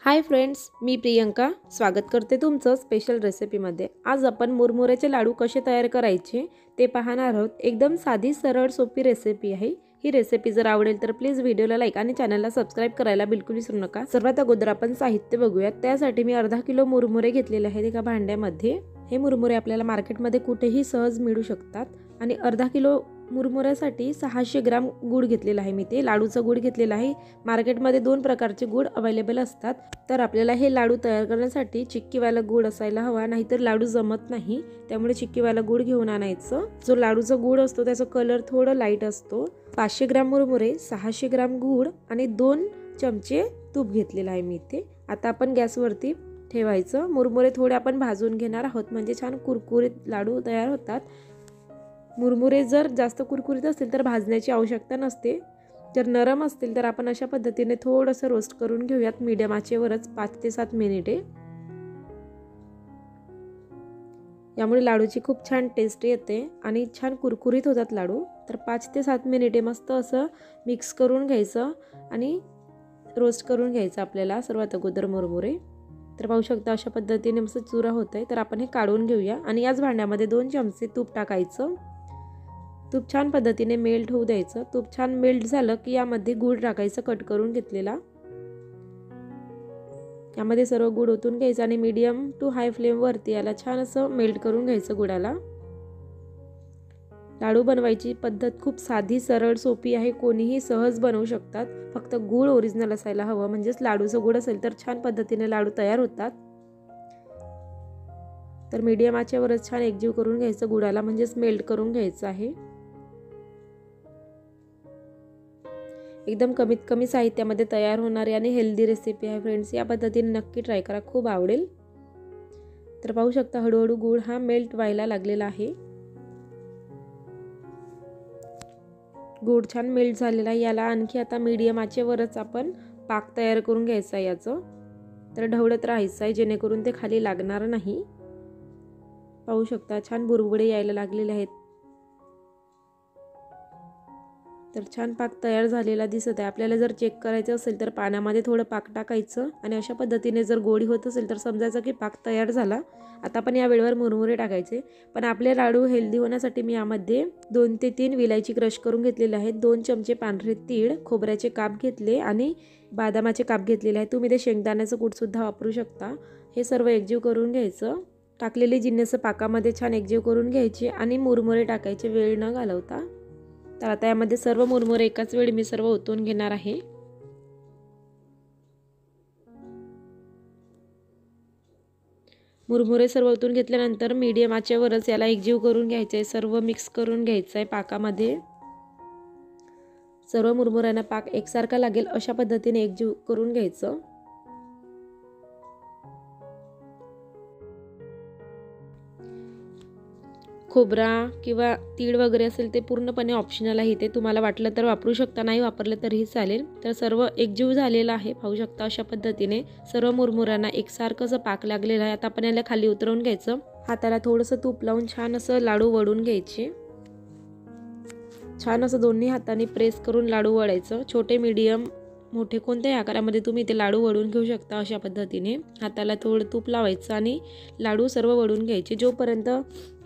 Hi friends, मी प्रियंका स्वागत करते तुमचं स्पेशल रेसिपीमध्ये। आज आपण मुरमुऱ्याचे लाडू कसे तयार करायचे ते पाहणार आहोत। एकदम साधी सरळ सोपी रेसिपी आहे। ही रेसिपी जर आवडेल तर प्लीज व्हिडिओला लाईक आणि चॅनलला सबस्क्राइब करायला बिलकुल विसरू नका। सर्वात अगोदर आपण साहित्य बघूयात। त्यासाठी मी अर्धा किलो मुरमुरे घेतलेले आहेत एका भांड्यामध्ये। हे मुरमुरे आपल्याला मार्केटमध्ये कुठेही सहज मिळू शकतात आणि अर्धा किलो मुरमुऱ्यासाठी 600 ग्राम गूळ घेतलेला आहे। मी ते लाडूचा गूळ घेतलेला आहे। मार्केटमध्ये दोन प्रकारचे गूळ अवेलेबल असतात। तर आपल्याला हे लाडू तयार करण्यासाठी चिक्कीवाला गूळ असायला हवा, नाहीतर लाडू जमत नाही। त्यामुळे चिक्कीवाला गूळ घेऊन आणायचं। जो लाडूचा गूळ असतो त्याचा कलर थोडा लाईट असतो। 500 ग्राम मुरमुरे, 600 ग्राम गूळ आणि 2 चमचे तूप घेतलेला आहे मी ते। आता आपण गॅसवरती ठेवायचं। मुरमुरे थोडे आपण भाजून घेणार आहोत, म्हणजे छान कुरकुरीत लाडू तयार होतात। मुरमुरे जर जास्त कुरकुरीत असतील तर भाजण्याची आवश्यकता नसते। जर नरम असतील तर आपण अशा पद्धतीने थोडंसं रोस्ट करून घेऊयात मीडियम आचेवरच 5 ते 7 मिनिटे। यामुळे लाडूची खूप छान टेस्ट येते आणि छान कुरकुरीत होतात लाडू। तर 5 ते 7 मिनिटे मस्त असं मिक्स करून घ्यायचं आणि रोस्ट करून घ्यायचं आपल्याला सर्वात अगोदर मुरमुरे। तर पाहू शकता अशा पद्धतीने मस्त चुरा होतंय। तर आपण हे काढून घेऊया आणि याच भांड्यामध्ये 2 चमचे तूप टाकायचं। तूप छान पद्धतीने मेल्ट होऊ द्यायचं। तूप छान मेल्ट झालं की यामध्ये गूळ टाकायचं कट करून घेतलेला। यामध्ये सर्व गूळ ओतून घ्यायचं आणि मीडियम टू हाय फ्लेम वरती याला छान असं मेल्ट करून घ्यायचं गुळाला। लाडू बनवायची पद्धत खूप साधी सरळ सोपी आहे। कोणीही सहज बनवू शकतात। फक्त गूळ ओरिजिनल असायला हवं, म्हणजेच लाडूचा गूळ असेल तर छान पद्धतीने लाडू तयार होतात। तर मीडियम आचेवरच छान एकजीव करून घ्यायचं गुळाला, म्हणजेच मेल्ट करून घ्यायचं आहे। एकदम कमीत कमी साहित्यामध्ये तयार होणारी आणि हेल्दी रेसिपी आहे फ्रेंड्स। या पद्धतीने नक्की ट्राय करा, खूप आवडेल। तर पाहू शकता हळूहळू गूळ हा मेल्ट व्हायला लागलेला आहे। गूळ छान मेल्ट झालेला आहे। याला आणखी आता मीडियम आचेवरच आपण पाक तयार करून घ्यायचा आहे याचं। तर ढवळत राहायचं आहे जेणेकरून ते खाली लागणार नाही। पाहू शकता छान बुडबुडे यायला लागलेले आहेत। तर छान पाक तयार झालेला दिसत आहे। आपल्याला जर चेक करायचं असेल तर पाण्यामध्ये थोडं पाक टाकायचं आणि अशा पद्धतीने जर गोळी होत असेल तर समजायचं की पाक तयार झाला। आता आपण या वेळेवर मुरमुरे टाकायचे। पण आपले लाडू हेल्दी होण्यासाठी मी यामध्ये 2 ते 3 विलायची क्रश करून घेतलेले आहेत। 2 चमचे पांढरे तीळ, खोबऱ्याचे काप घेतले आणि बदामाचे काप घेतलेले आहेत। तुम्ही ते शेंगदाण्याचं कूट सुद्धा वापरू शकता। हे सर्व एकजीव करून घ्यायचं। टाकलेली जिन्नस पाकामध्ये छान एकजीव करून घ्यायची आणि मुरमुरे टाकायचे वेळ न घालवता। तर आता यामध्ये सर्व मुरमुरे एकाच वेळी मी सर्व ओतून घेणार आहे। मुरमुरे सर्व ओतून घेतल्यानंतर मीडियम आचेवरच याला एकजीव करून घ्यायचे, सर्व मिक्स करून घ्यायचं आहे पाकामध्ये। सर्व मुरमुऱ्यांना पाक एकसारखा लागेल अशा पद्धतीने एकजीव करून घ्यायचं। खोबरा किंवा तीळ वगैरे असेल ते पूर्णपणे ऑप्शनल आहे। ते तुम्हाला वाटलं तर वापरू शकता, नाही वापरलं तरीही चालेल। तर सर्व एकजीव झालेला आहे। पाहू शकता अशा पद्धतीने सर्व मुरमुऱ्यांना एकसारखं असं पाक लागलेला आहे। आता आपण याला खाली उतरवून घ्यायचं। हाताला थोडंसं तूप लावून छान असं लाडू वळून घ्यायचे। छान असं दोन्ही हातांनी प्रेस करून लाडू वळायचं। छोटे, मीडियम, मोठे कोणत्याही आकारामध्ये तुम्ही ते लाडू वळून घेऊ शकता। अशा पद्धतीने हाताला थोडं तूप लावायचं आणि लाडू सर्व वळून घ्यायचे। जोपर्यंत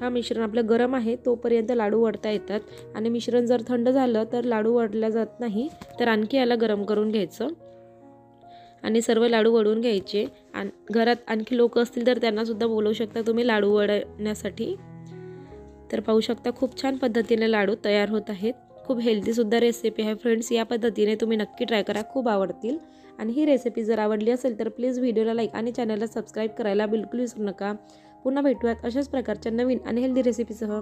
हा मिश्रण आपलं गरम आहे तोपर्यंत लाडू वळता येतात आणि मिश्रण जर थंड झालं तर लाडू वळला जात नाही। तर आणखी याला गरम करून घ्यायचं आणि सर्व लाडू वळून घ्यायचे। घरात आणखी लोक असतील तर त्यांना सुद्धा बोलवू शकता तुम्ही लाडू वळण्यासाठी। तर पाहू शकता खूप छान पद्धतीने लाडू तयार होत आहेत। खूप हेल्दी सुद्धा रेसिपी आहे फ्रेंड्स। या पद्धतीने तुम्ही नक्की ट्राय करा, खूप आवडतील। आणि ही रेसिपी जर आवडली असेल तर प्लीज व्हिडिओला लाईक आणि चॅनलला सबस्क्राइब करायला बिलकुल विसरू नका। पुन्हा भेटूयात अशाच प्रकारच्या नवीन आणि हेल्दी रेसिपीसह।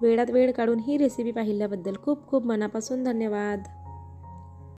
वेळात वेळ काढून ही रेसिपी पाहिल्याबद्दल खूप खूप मनापासून धन्यवाद।